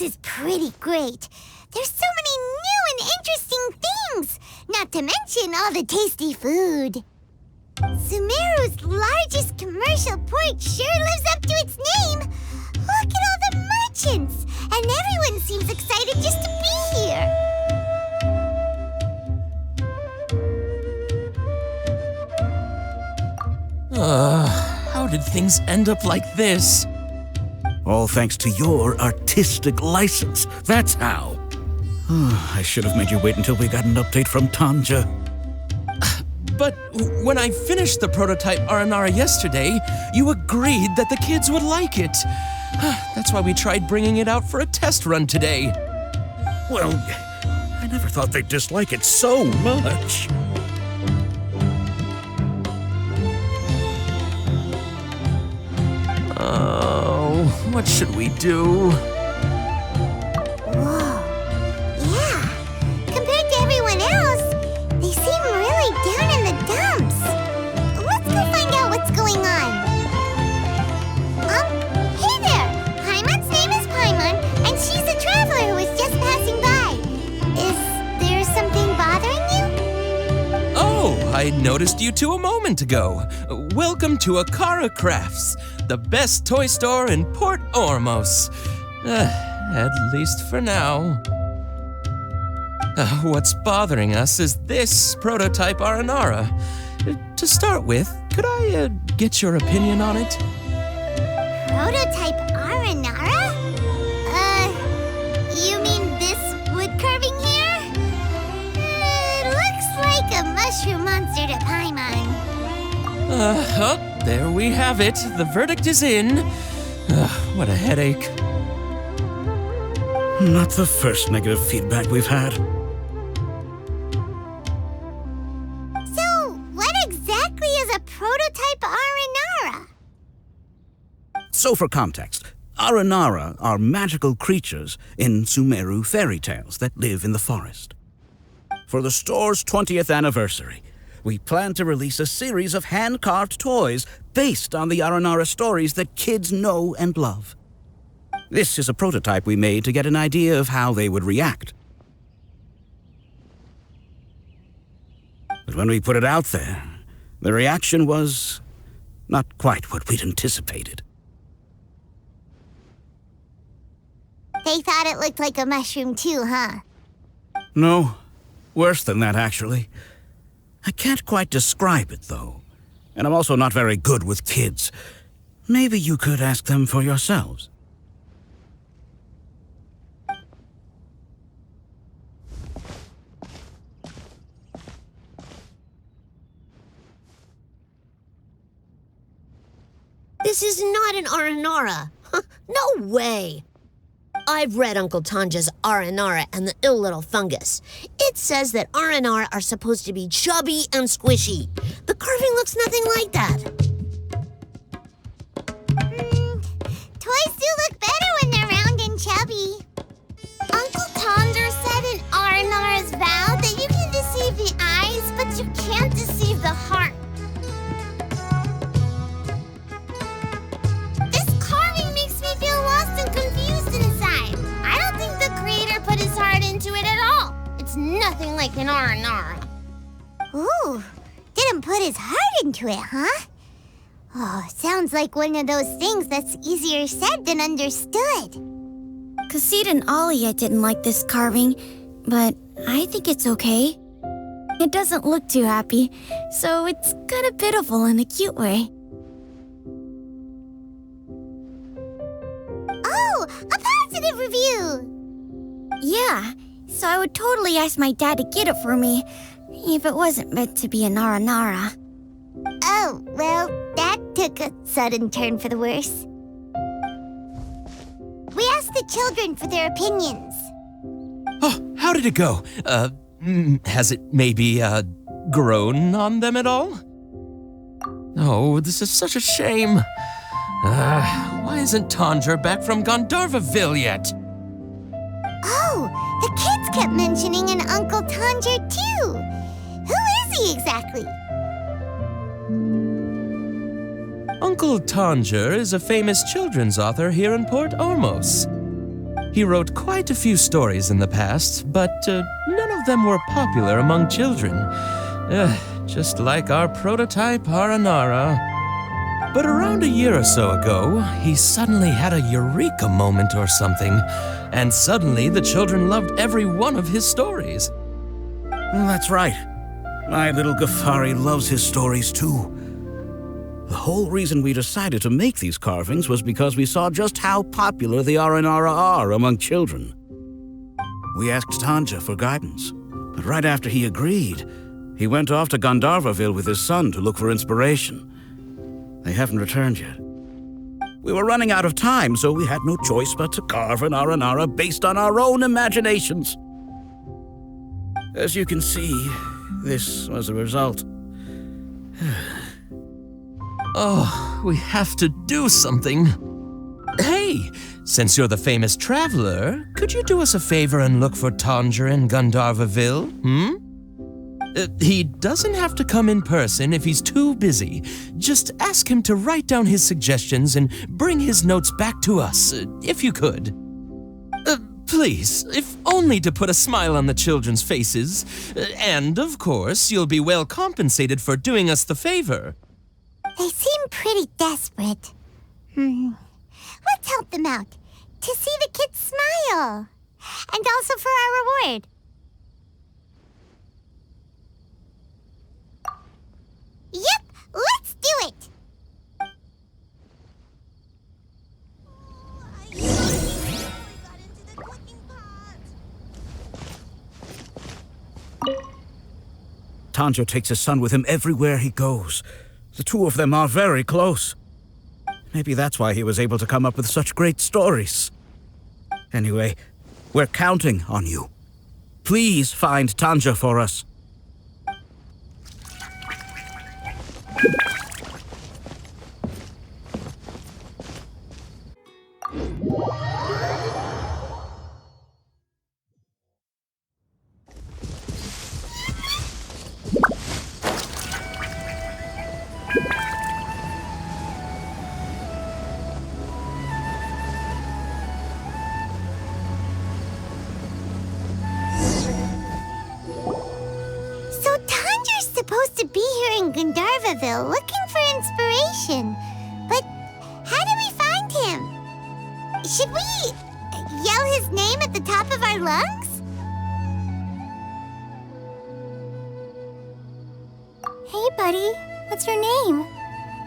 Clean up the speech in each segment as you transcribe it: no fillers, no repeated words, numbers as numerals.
is pretty great. There's so many new and interesting things, not to mention all the tasty food. Sumeru's largest commercial port sure lives up to its name. Look at all the merchants, and everyone seems excited just to be here. How did things end up like this? All thanks to your artistic license. That's how. I should have made you wait until we got an update from Tanger. But when I finished the prototype aranara yesterday, you agreed that the kids would like it. That's why we tried bringing it out for a test run today. Well, I never thought they'd dislike it so much. Oh, what should we do? Whoa. Yeah. Compared to everyone else, they seem really down in the dumps. Let's go find out what's going on. Hey there! Paimon's name is Paimon, and she's a traveler who was just passing by. Is there something bothering you? Oh, I noticed you two a moment ago. Welcome to Akara Crafts, the best toy store in Port Ormos. At least for now. What's bothering us is this prototype aranara. To start with, could I get your opinion on it? Prototype aranara? You mean this wood carving here? It looks like a mushroom monster to Paimon. There we have it. The verdict is in. What a headache. Not the first negative feedback we've had. So, what exactly is a prototype aranara? So for context, aranara are magical creatures in Sumeru fairy tales that live in the forest. For the store's 20th anniversary, we plan to release a series of hand-carved toys based on the aranara stories that kids know and love. This is a prototype we made to get an idea of how they would react. But when we put it out there, the reaction was not quite what we'd anticipated. They thought it looked like a mushroom too, huh? No, worse than that, actually. I can't quite describe it, though. And I'm also not very good with kids. Maybe you could ask them for yourselves. This is not an aranara. No way. I've read Uncle Tanja's Aranara and the Ill Little Fungus. It says that aranara are supposed to be chubby and squishy. The carving looks nothing like that. Toys do look better when they're round and chubby. Uncle Tanger said in Aranara's vow that you can deceive the eyes, but you can't deceive the heart. This carving makes me feel lost and confused inside. I don't think the creator put his heart into it at all. It's nothing like an aranara. Ooh, didn't put his heart into it, huh? Oh, sounds like one of those things that's easier said than understood. Kassid and Alia didn't like this carving, but I think it's okay. It doesn't look too happy, so it's kind of pitiful in a cute way. Oh, a positive review! Yeah, so I would totally ask my dad to get it for me, if it wasn't meant to be an aranara. Oh, well, that took a sudden turn for the worse. We asked the children for their opinions. Oh, how did it go? Has it maybe, grown on them at all? Oh, this is such a shame. Why isn't Tanger back from Ghandarvaville yet? Oh, the kids kept mentioning an Uncle Tanger, too. Who is he exactly? Uncle Tanger is a famous children's author here in Port Ormos. He wrote quite a few stories in the past, but none of them were popular among children. Just like our prototype Aranara. But around a year or so ago, he suddenly had a eureka moment or something, and suddenly the children loved every one of his stories. Well, that's right. My little Ghaffari loves his stories too. The whole reason we decided to make these carvings was because we saw just how popular the Aranara are among children. We asked Tanger for guidance, but right after he agreed, he went off to Ghandarvaville with his son to look for inspiration. They haven't returned yet. We were running out of time, so we had no choice but to carve an Aranara based on our own imaginations. As you can see, this was the result. Oh, we have to do something. Hey, since you're the famous traveler, could you do us a favor and look for Tanger in Ghandarvaville, He doesn't have to come in person if he's too busy. Just ask him to write down his suggestions and bring his notes back to us, if you could. Please, if only to put a smile on the children's faces. And, of course, you'll be well compensated for doing us the favor. They seem pretty desperate. Let's help them out. To see the kids smile. And also for our reward. Yep, let's do it! Tanger takes his son with him everywhere he goes. The two of them are very close. Maybe that's why he was able to come up with such great stories. Anyway, we're counting on you. Please find Tanger for us. Supposed to be here in Ghandarvaville looking for inspiration. But how do we find him? Should we yell his name at the top of our lungs? Hey, buddy. What's your name?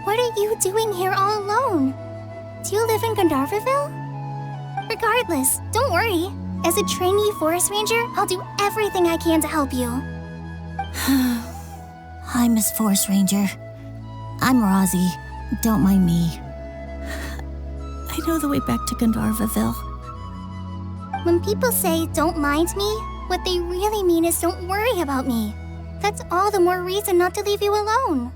What are you doing here all alone? Do you live in Ghandarvaville? Regardless, don't worry. As a trainee forest ranger, I'll do everything I can to help you. Hi, Miss Forest Ranger. I'm Razi. Don't mind me. I know the way back to Ghandarvaville. When people say, don't mind me, what they really mean is don't worry about me. That's all the more reason not to leave you alone.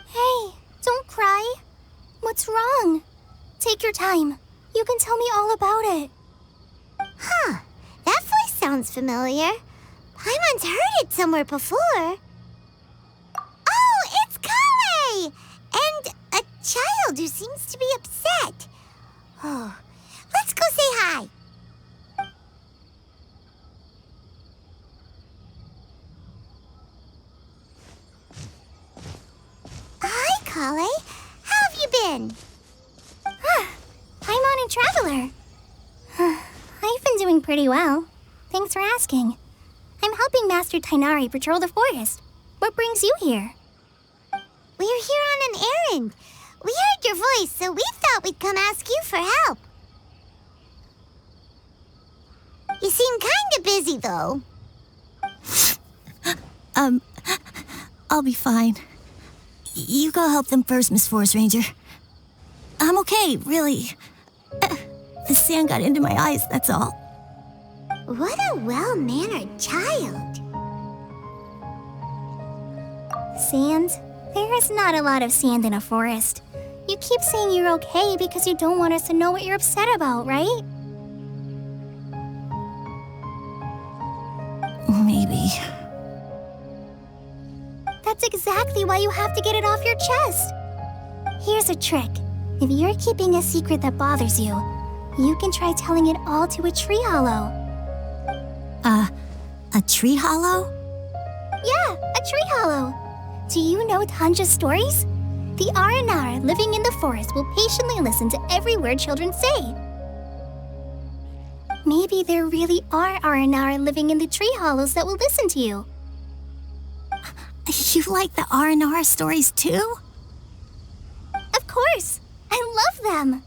Hey, don't cry. What's wrong? Take your time. You can tell me all about it. Huh, that voice sounds familiar. Paimon's heard it somewhere before. Oh, it's Collei! And a child who seems to be upset. Oh, let's go say hi. Hi, Collei. How have you been? Paimon and Traveler. I've been doing pretty well. Thanks for asking. I'm helping Master Tainari patrol the forest. What brings you here? We're here on an errand. We heard your voice, so we thought we'd come ask you for help. You seem kinda busy, though. I'll be fine. You go help them first, Miss Forest Ranger. I'm okay, really. The sand got into my eyes, that's all. What a well-mannered child. Sand? There is not a lot of sand in a forest. You keep saying you're okay because you don't want us to know what you're upset about, right? Maybe. why you have to get it off your chest. Here's a trick. If you're keeping a secret that bothers you, you can try telling it all to a tree hollow. A tree hollow? Yeah, a tree hollow. Do you know Tanja's stories? The Aranara living in the forest will patiently listen to every word children say. Maybe there really are Aranara living in the tree hollows that will listen to you. You like the Aranara stories too? Of course! I love them!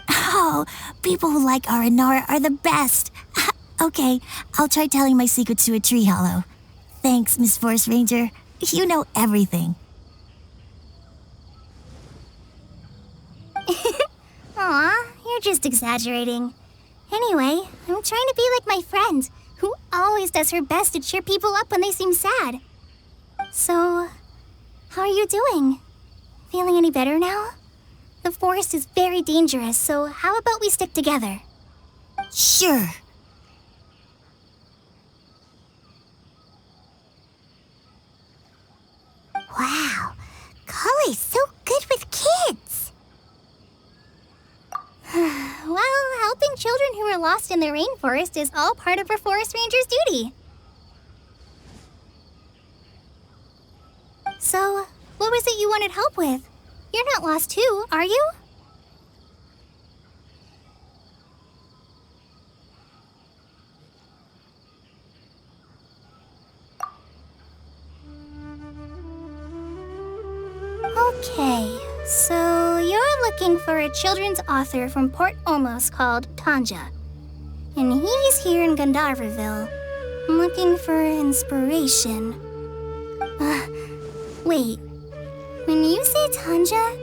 Oh, people who like Aranara are the best. Okay, I'll try telling my secrets to a tree hollow. Thanks, Miss Forest Ranger. You know everything. Aw, you're just exaggerating. Anyway, I'm trying to be like my friend, who always does her best to cheer people up when they seem sad. So, how are you doing? Feeling any better now? The forest is very dangerous, so how about we stick together? Sure. Wow, Collei's so good with kids. Well, helping children who are lost in the rainforest is all part of a forest ranger's duty. So, what was it you wanted help with? You're not lost too, are you? Okay, so you're looking for a children's author from Port Ormos called Tanger. And he's here in Ghandarvaville, looking for inspiration. Wait, when you say Tanger,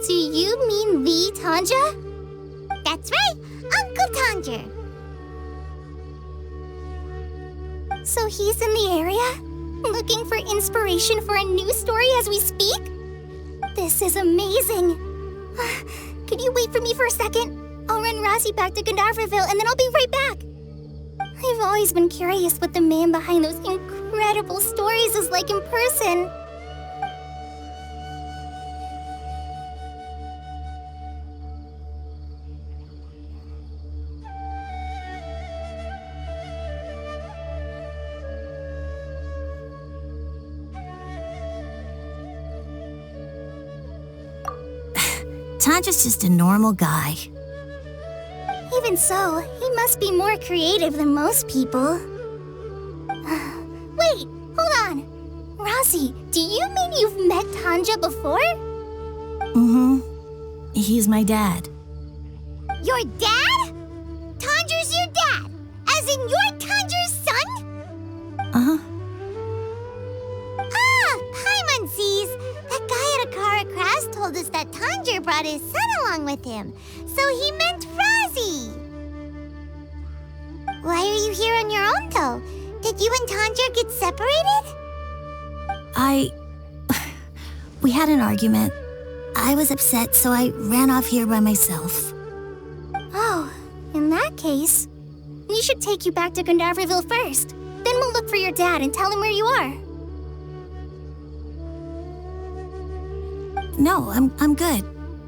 do you mean the Tanger? That's right, Uncle Tanger. So he's in the area, looking for inspiration for a new story as we speak? This is amazing. Could you wait for me for a second? I'll run Razi back to Ghandarvaville and then I'll be right back. I've always been curious what the man behind those incredible stories is like in person. Tanger's just a normal guy. Even so, he must be more creative than most people. Wait, hold on. Razi, do you mean you've met Tanger before? Mm-hmm. He's my dad. Your dad? Tanger's your dad? As in you're Tanger's son? Uh-huh. Ah, Paimonsees! That guy at a car crash told us that Tanger brought his son along with him. So he meant Razi. Why are you here on your own, though? Did you and Tanger get separated? We had an argument. I was upset, so I ran off here by myself. Oh, in that case, we should take you back to Ghandarvaville first. Then we'll look for your dad and tell him where you are. No, I'm good.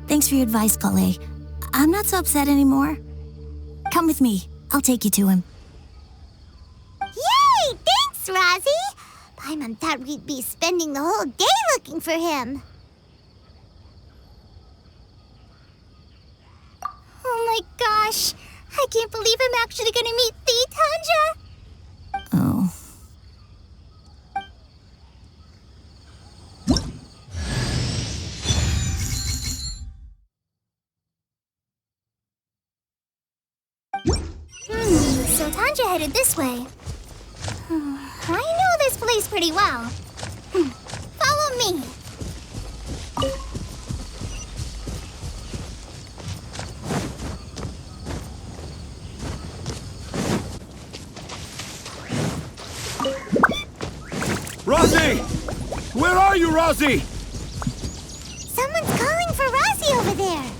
Thanks for your advice, Collei. I'm not so upset anymore. Come with me. I'll take you to him. Yay! Thanks, Razi! Paimon thought we'd be spending the whole day looking for him. Oh my gosh! I can't believe I'm actually gonna meet the Tanger! Oh. So Tanger headed this way. I know this place pretty well. Follow me. Razi! Where are you, Razi? Someone's calling for Razi over there.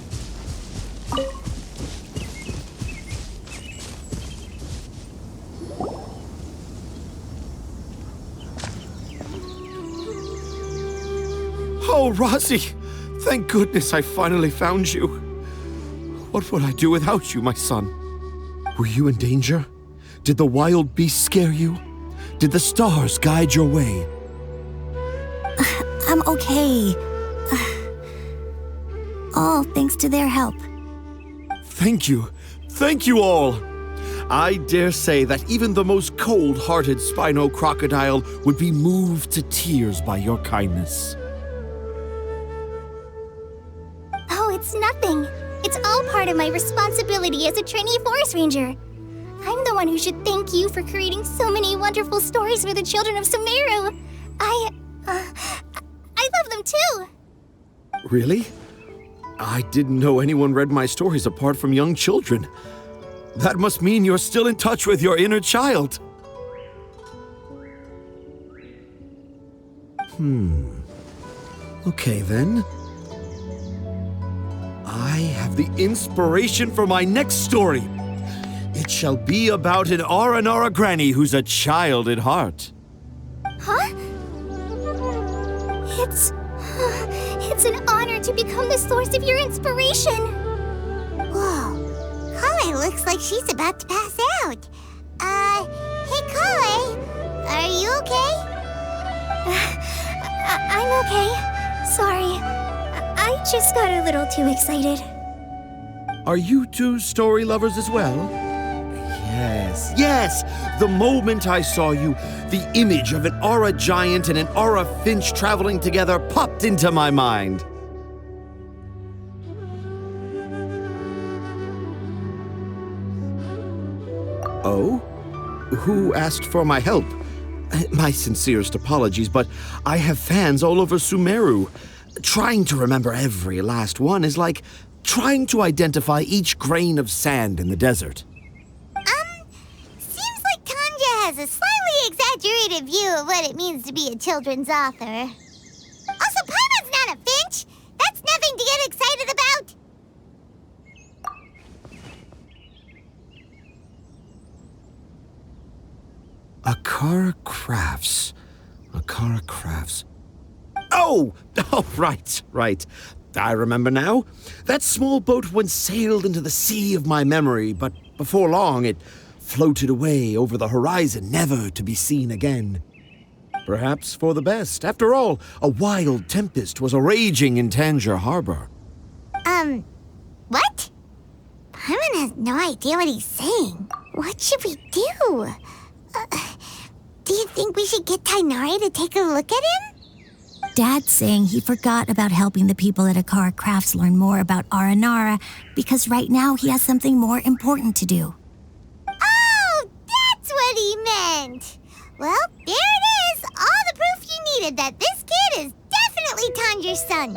Oh, Razi! Thank goodness I finally found you. What would I do without you, my son? Were you in danger? Did the wild beasts scare you? Did the stars guide your way? I'm okay. All thanks to their help. Thank you. Thank you all. I dare say that even the most cold-hearted Spino crocodile would be moved to tears by your kindness. Oh, it's nothing. It's all part of my responsibility as a trainee forest ranger. I'm the one who should thank you for creating so many wonderful stories for the children of Sumeru. I love them too. Really? I didn't know anyone read my stories apart from young children. That must mean you're still in touch with your inner child. Okay then. I have the inspiration for my next story. It shall be about an Aranara granny who's a child at heart. Huh? It's an honor to become the source of your inspiration. Whoa. Collei looks like she's about to pass out. Hey Collei, are you okay? I'm okay. Sorry. I just got a little too excited. Are you two story lovers as well? Yes. The moment I saw you, the image of an aura giant and an aura finch traveling together popped into my mind. Oh? Who asked for my help? My sincerest apologies, but I have fans all over Sumeru. Trying to remember every last one is like trying to identify each grain of sand in the desert. Seems like Tanger has a slightly exaggerated view of what it means to be a children's author. Also, Paimon's not a finch. That's nothing to get excited about. Akara Crafts. Oh, right. I remember now. That small boat once sailed into the sea of my memory, but before long it floated away over the horizon, never to be seen again. Perhaps for the best. After all, a wild tempest was raging in Tanger Harbor. What? Paimon has no idea what he's saying. What should we do? Do you think we should get Tighnari to take a look at him? Dad's saying he forgot about helping the people at Akara Crafts learn more about Aranara because right now he has something more important to do. Oh, that's what he meant. Well, there it is. All the proof you needed that this kid is definitely Tanger's son.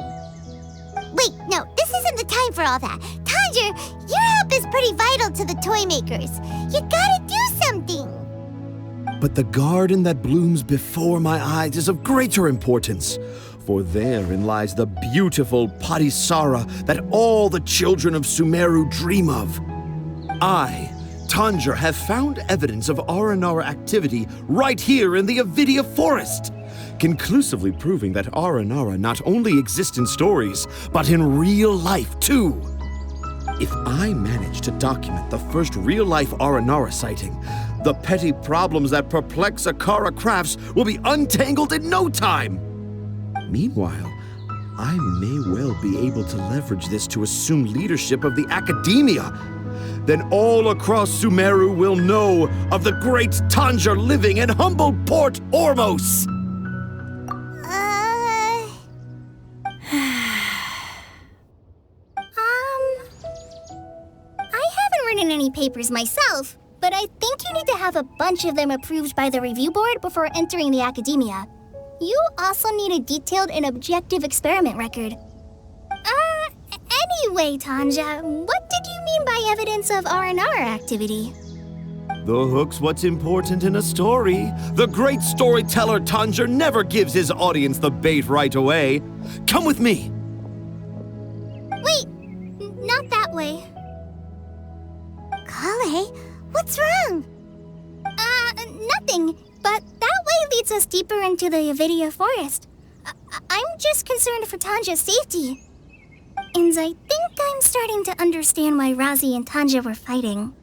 Wait, no, this isn't the time for all that. Tanger, your help is pretty vital to the toy makers. You gotta do something. But the garden that blooms before my eyes is of greater importance, for therein lies the beautiful Padisara that all the children of Sumeru dream of. I, Tanger, have found evidence of Aranara activity right here in the Avidia forest, conclusively proving that Aranara not only exist in stories, but in real life too. If I manage to document the first real-life Aranara sighting, the petty problems that perplex Akara Crafts will be untangled in no time. Meanwhile, I may well be able to leverage this to assume leadership of the academia. Then all across Sumeru will know of the great Tanger living in humble Port Ormos. I haven't written any papers myself, but I think you need to have a bunch of them approved by the review board before entering the academia. You also need a detailed and objective experiment record. Anyway, Tanger, what did you mean by evidence of Aranara activity? The hook's what's important in a story. The great storyteller Tanger never gives his audience the bait right away. Come with me. Wait, not that way. Collei, what's wrong? Nothing, but that way leads us deeper into the Avidia forest. I I'm just concerned for Tanger's safety. And I think I'm starting to understand why Razi and Tanger were fighting.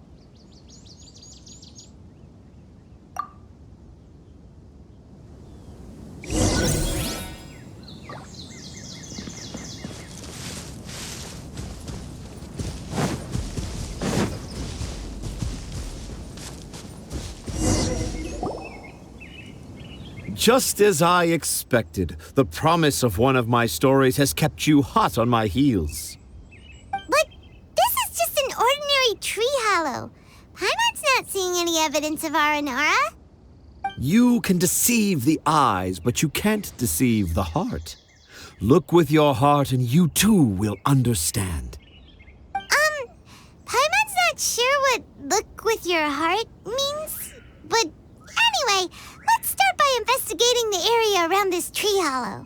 Just as I expected, the promise of one of my stories has kept you hot on my heels. But this is just an ordinary tree hollow. Paimon's not seeing any evidence of aranara. You can deceive the eyes, but you can't deceive the heart. Look with your heart and you too will understand. Paimon's not sure what look with your heart means. But anyway, let's start by investigating the area around this tree hollow.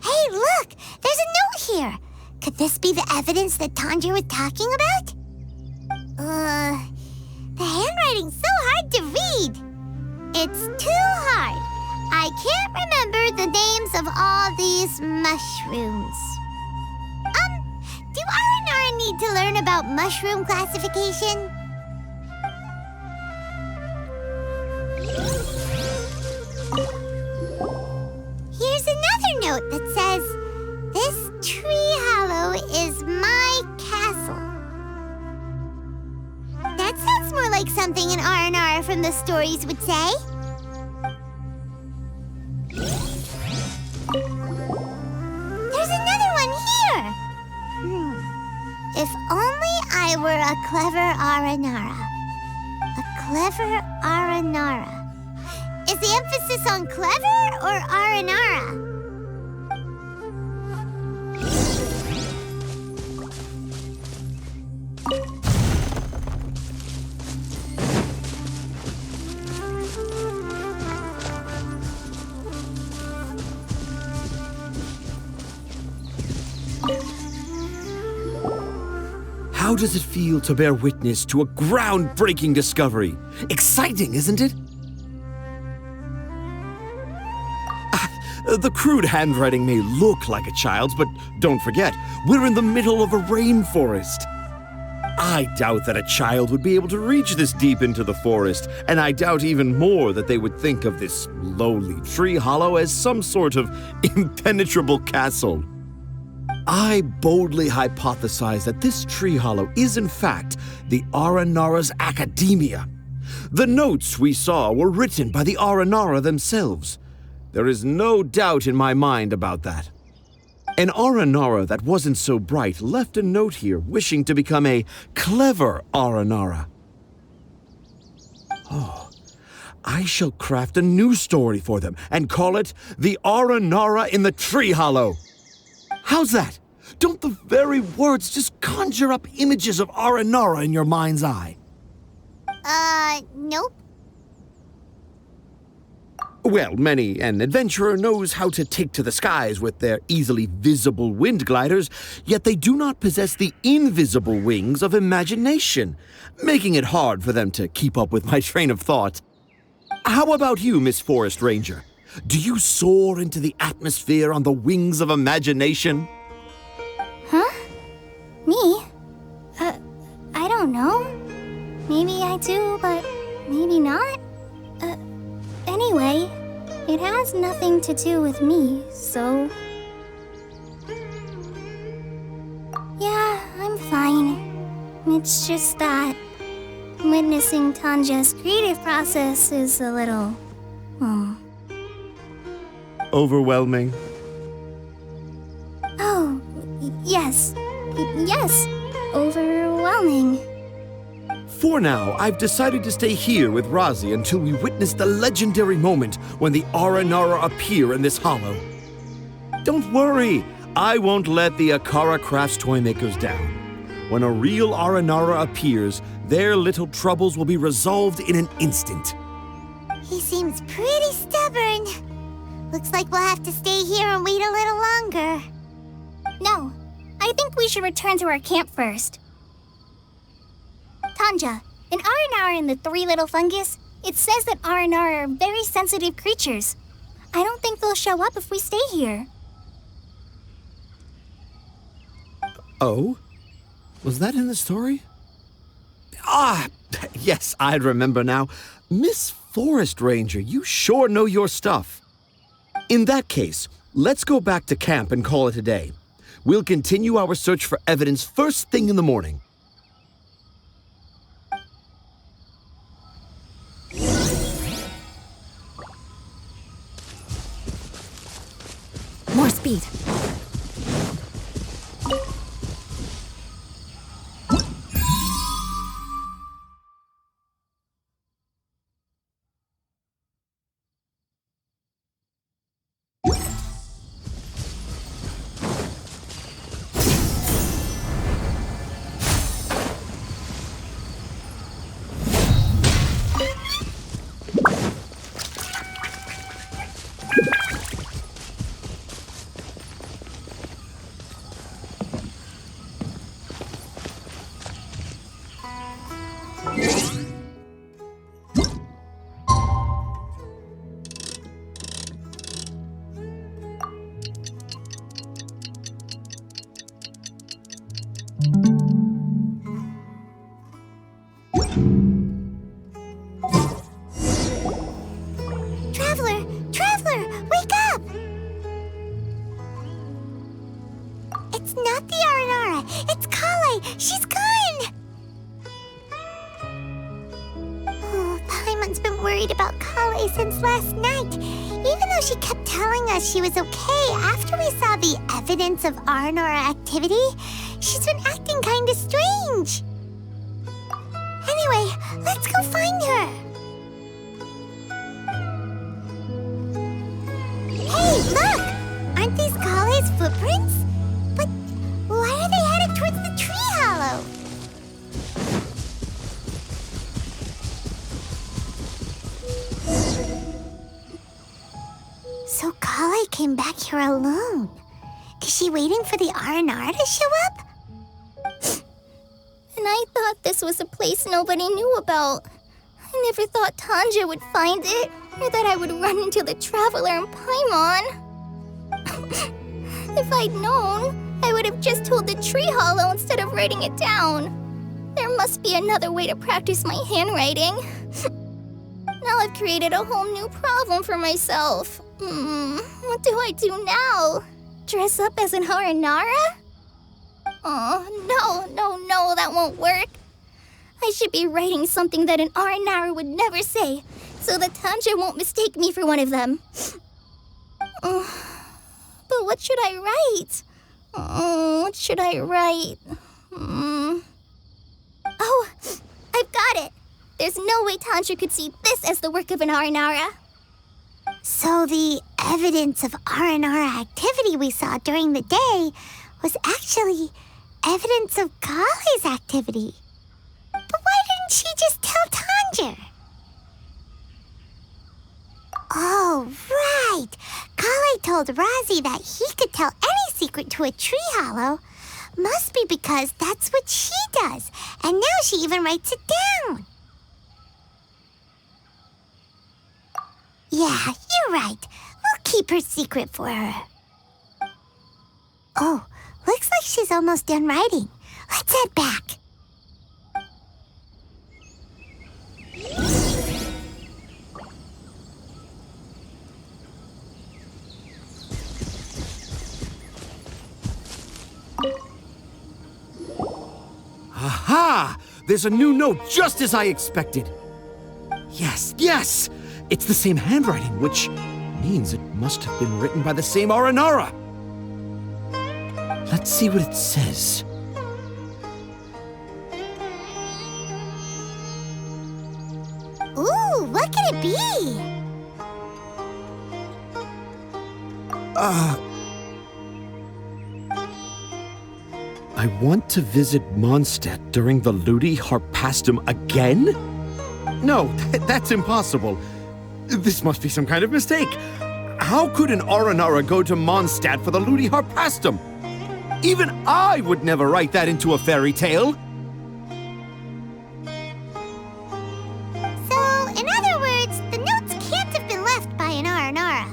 Hey, look! There's a note here! Could this be the evidence that Tanger was talking about? The handwriting's so hard to read. It's too hard. I can't remember the names of all these mushrooms. Do aranara need to learn about mushroom classification? Here's another note that says, "This tree hollow is my castle." That sounds more like something an aranara from the stories would say. There's another one here! If only I were a clever aranara. A clever aranara. Is the emphasis on clever or aranara? How does it feel to bear witness to a groundbreaking discovery? Exciting, isn't it? The crude handwriting may look like a child's, but don't forget, we're in the middle of a rainforest. I doubt that a child would be able to reach this deep into the forest, and I doubt even more that they would think of this lowly tree hollow as some sort of impenetrable castle. I boldly hypothesize that this tree hollow is in fact the Aranara's academia. The notes we saw were written by the Aranara themselves. There is no doubt in my mind about that. An Aranara that wasn't so bright left a note here wishing to become a clever Aranara. Oh, I shall craft a new story for them and call it The Aranara in the Tree Hollow. How's that? Don't the very words just conjure up images of aranara in your mind's eye? Nope. Well, many an adventurer knows how to take to the skies with their easily visible wind gliders, yet they do not possess the invisible wings of imagination, making it hard for them to keep up with my train of thought. How about you, Miss Forest Ranger? Do you soar into the atmosphere on the wings of imagination? Huh? Me? I don't know. Maybe I do, but maybe not. Anyway, it has nothing to do with me, so... Yeah, I'm fine. It's just that witnessing Tanger's creative process is a little... Overwhelming. Oh, yes. Yes, overwhelming. For now, I've decided to stay here with Razi until we witness the legendary moment when the Aranara appear in this hollow. Don't worry, I won't let the Akara Crafts toymakers down. When a real Aranara appears, their little troubles will be resolved in an instant. He seems pretty stubborn. Looks like we'll have to stay here and wait a little longer. No, I I think we should return to our camp first. Tanja, in Aranara and the Three Little Fungus, it says that Aranara are very sensitive creatures. I don't think they'll show up if we stay here. Oh? Was that in the story? Ah, yes, I remember now. Miss Forest Ranger, you sure know your stuff. In that case, let's go back to camp and call it a day. We'll continue our search for evidence first thing in the morning. More speed. Traveler, wake up! It's not the Aranara, it's Collei. She's gone! Oh, Paimon's been worried about Collei since last night. Even though she kept telling us she was okay after we saw the evidence of Aranara activity, she's been acting kinda strange. Anyway, let's go find her. Hey, look! Aren't these Collei's footprints? But why are they headed towards the tree hollow? So Collei came back here alone. Is she waiting for the Aranara to show up? And I thought this was a place nobody knew about. I never thought Tanger would find it, or that I would run into the Traveler and Paimon. If I'd known, I would have just told the tree hollow instead of writing it down. There must be another way to practice my handwriting. Now I've created a whole new problem for myself. What do I do now? Dress up as an Aranara? Oh, no, that won't work. I should be writing something that an Aranara would never say, so that Tanger won't mistake me for one of them. But what should I write? What should I write? Oh, I've got it. There's no way Tanger could see this as the work of an Aranara. So the evidence of Aranara activity we saw during the day was actually evidence of Collei's activity. But why didn't she just tell Tanger? Oh, right. Collei told Razi that he could tell any secret to a tree hollow. Must be because that's what she does. And now she even writes it down. Yeah, you're right. We'll keep her secret for her. Oh, looks like she's almost done writing. Let's head back. Aha! There's a new note just as I expected. Yes! It's the same handwriting, which means it must have been written by the same Aranara. Let's see what it says. Ooh, what could it be? I want to visit Mondstadt during the Ludi Harpastum again? No, that's impossible. This must be some kind of mistake. How could an Aranara go to Mondstadt for the Ludi Harpastum? Even I would never write that into a fairy tale. So, in other words, the notes can't have been left by an aranara.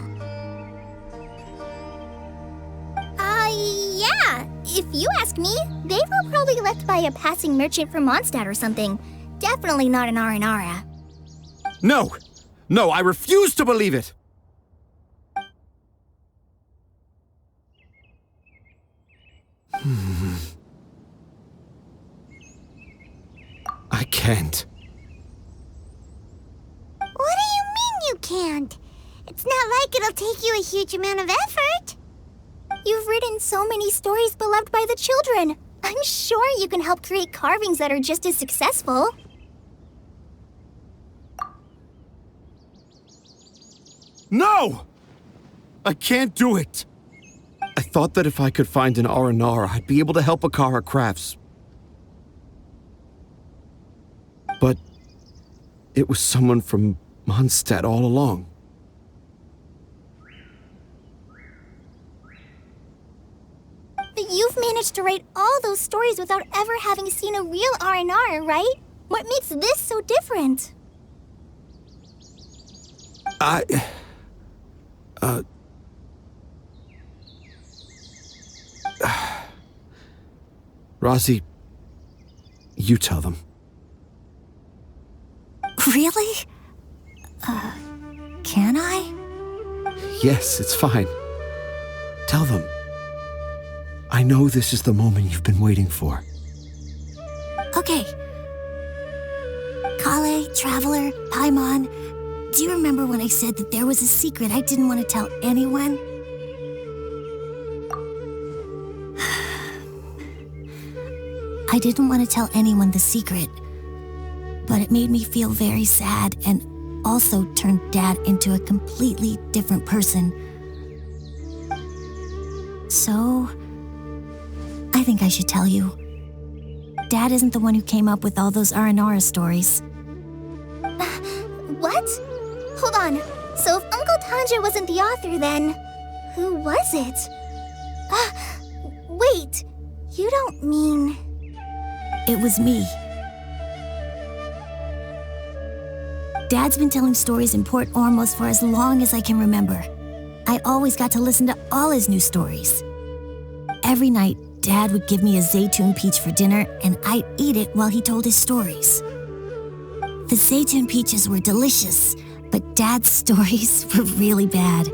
Yeah. If you ask me, they were probably left by a passing merchant from Mondstadt or something. Definitely not an aranara. No, I refuse to believe it. I can't. What do you mean you can't? It's not like it'll take you a huge amount of effort. You've written so many stories beloved by the children. I'm sure you can help create carvings that are just as successful. No! I can't do it. I thought that if I could find an aranara, I'd be able to help Akara Crafts. But it was someone from Mondstadt all along. But you've managed to write all those stories without ever having seen a real aranara, right? What makes this so different? Razi, you tell them. Really? Can I? Yes, it's fine. Tell them. I know this is the moment you've been waiting for. Okay. Collei, Traveler, Paimon, do you remember when I said that there was a secret I didn't want to tell anyone? I didn't want to tell anyone the secret, but it made me feel very sad and also turned Dad into a completely different person. So, I think I should tell you. Dad isn't the one who came up with all those aranara stories. What? Hold on. So if Uncle Tanger wasn't the author, then who was it? Wait. You don't mean... It was me. Dad's been telling stories in Port Ormos for as long as I can remember. I always got to listen to all his new stories. Every night, Dad would give me a zaytun peach for dinner, and I'd eat it while he told his stories. The zaytun peaches were delicious, but Dad's stories were really bad.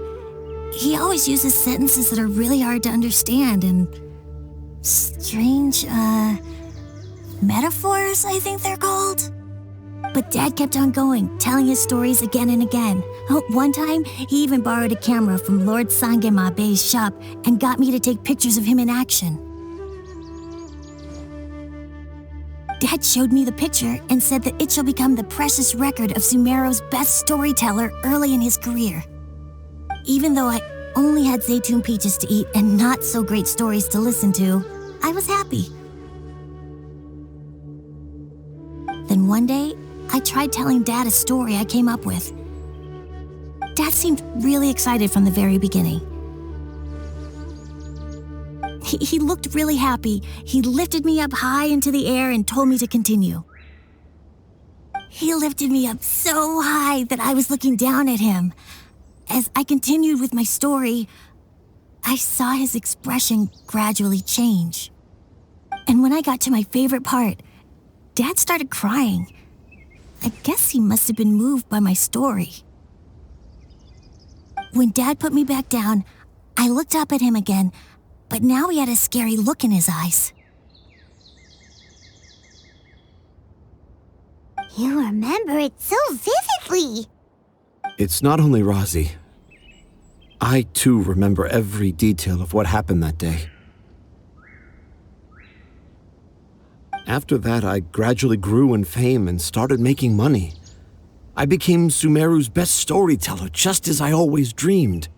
He always uses sentences that are really hard to understand and strange, metaphors, I think they're called. But Dad kept on going, telling his stories again and again. One time, he even borrowed a camera from Lord Sangema Bey's shop and got me to take pictures of him in action. Dad showed me the picture and said that it shall become the precious record of Sumeru's best storyteller early in his career. Even though I only had zaytun peaches to eat and not so great stories to listen to, I was happy. Then one day, I tried telling Dad a story I came up with. Dad seemed really excited from the very beginning. He looked really happy. He lifted me up high into the air and told me to continue. He lifted me up so high that I was looking down at him. As I continued with my story, I saw his expression gradually change. And when I got to my favorite part, Dad started crying. I guess he must have been moved by my story. When Dad put me back down, I looked up at him again, but now he had a scary look in his eyes. You remember it so vividly. It's not only Razi. I, too, remember every detail of what happened that day. After that, I gradually grew in fame and started making money. I became Sumeru's best storyteller, just as I always dreamed.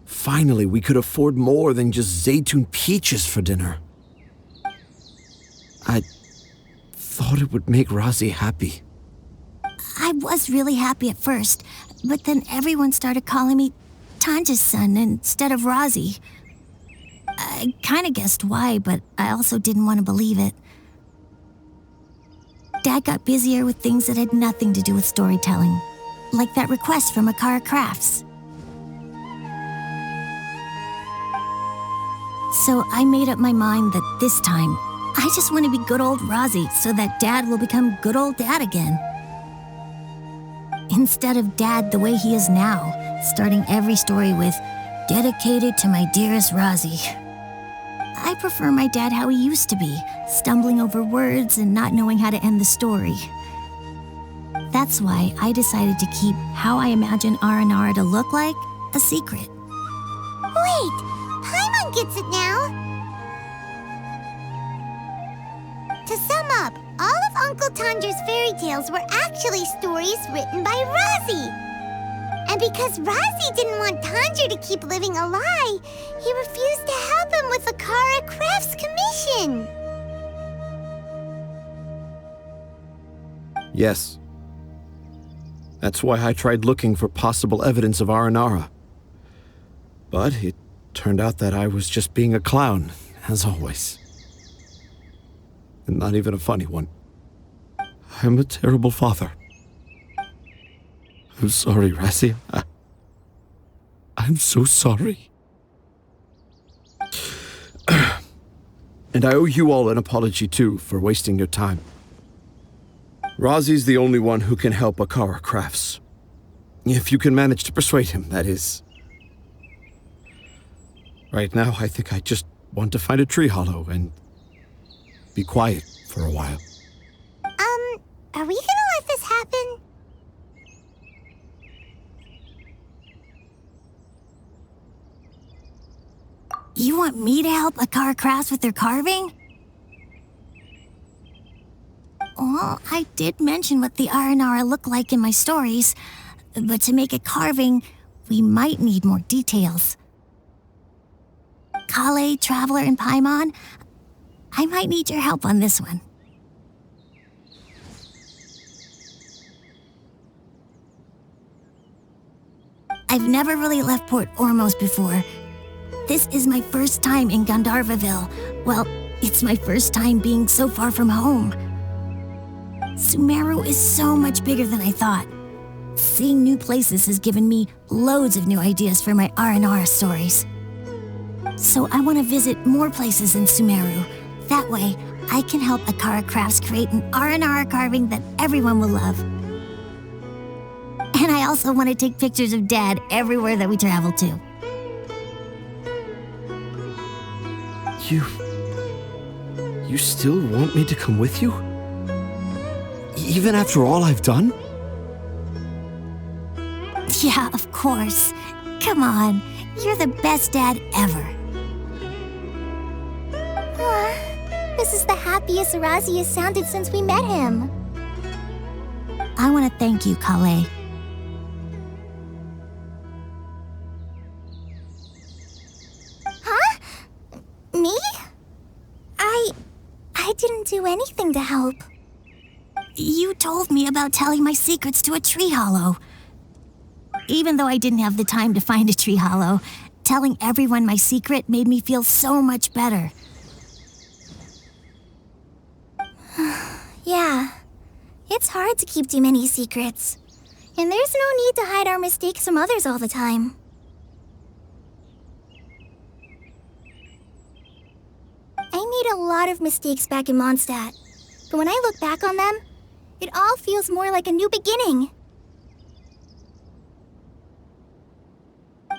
Finally, we could afford more than just zaytun peaches for dinner. I thought it would make Razi happy. I was really happy at first, but then everyone started calling me Tanja's son instead of Razi. I kind of guessed why, but I also didn't want to believe it. Dad got busier with things that had nothing to do with storytelling, like that request from Akara Crafts. So I made up my mind that this time, I just want to be good old Razi so that Dad will become good old Dad again. Instead of Dad the way he is now, starting every story with, "Dedicated to my dearest Razi." I prefer my dad how he used to be, stumbling over words and not knowing how to end the story. That's why I decided to keep how I imagine Aranara to look like a secret. Wait, Paimon gets it now. To sum up, all of Uncle Tanger's fairy tales were actually stories written by Razi. And because Razi didn't want Tanger to keep living a lie, he refused to help him with the Akara Crafts commission. Yes. That's why I tried looking for possible evidence of Aranara. But it turned out that I was just being a clown, as always. And not even a funny one. I'm a terrible father. I'm sorry, Razi. I'm so sorry. And I owe you all an apology, too, for wasting your time. Razi's the only one who can help Akara Crafts. If you can manage to persuade him, that is. Right now, I think I just want to find a tree hollow and be quiet for a while. Are we gonna let this happen? You want me to help Akara Crafts with their carving? Well, I did mention what the Aranara look like in my stories, but to make a carving, we might need more details. Collei, Traveler, and Paimon, I might need your help on this one. I've never really left Port Ormos before. This is my first time in Ghandarvaville. Well, it's my first time being so far from home. Sumeru is so much bigger than I thought. Seeing new places has given me loads of new ideas for my Aranara stories. So I want to visit more places in Sumeru. That way, I can help Akara Crafts create an Aranara carving that everyone will love. And I also want to take pictures of Dad everywhere that we travel to. You still want me to come with you? Even after all I've done? Yeah, of course. Come on, you're the best dad ever. This is the happiest Razi has sounded since we met him. I want to thank you, Collei. Huh? Me? I didn't do anything to help. You told me about telling my secrets to a tree hollow. Even though I didn't have the time to find a tree hollow, telling everyone my secret made me feel so much better. Yeah, it's hard to keep too many secrets. And there's no need to hide our mistakes from others all the time. I made a lot of mistakes back in Mondstadt, but when I look back on them, it all feels more like a new beginning.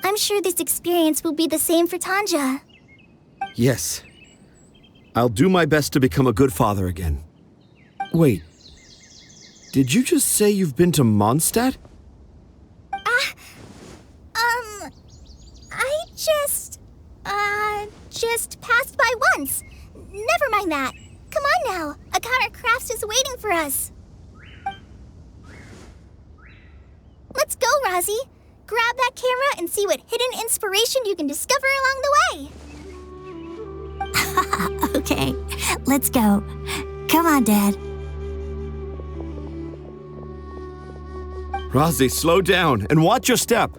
I'm sure this experience will be the same for Tanja. Yes. I'll do my best to become a good father again. Wait. Did you just say you've been to Mondstadt? I just passed by once. Never mind that. Come on now. Akara Crafts is waiting for us. Let's go, Razi. Grab that camera and see what hidden inspiration you can discover along the way. Okay, let's go. Come on, Dad. Razi, slow down and watch your step.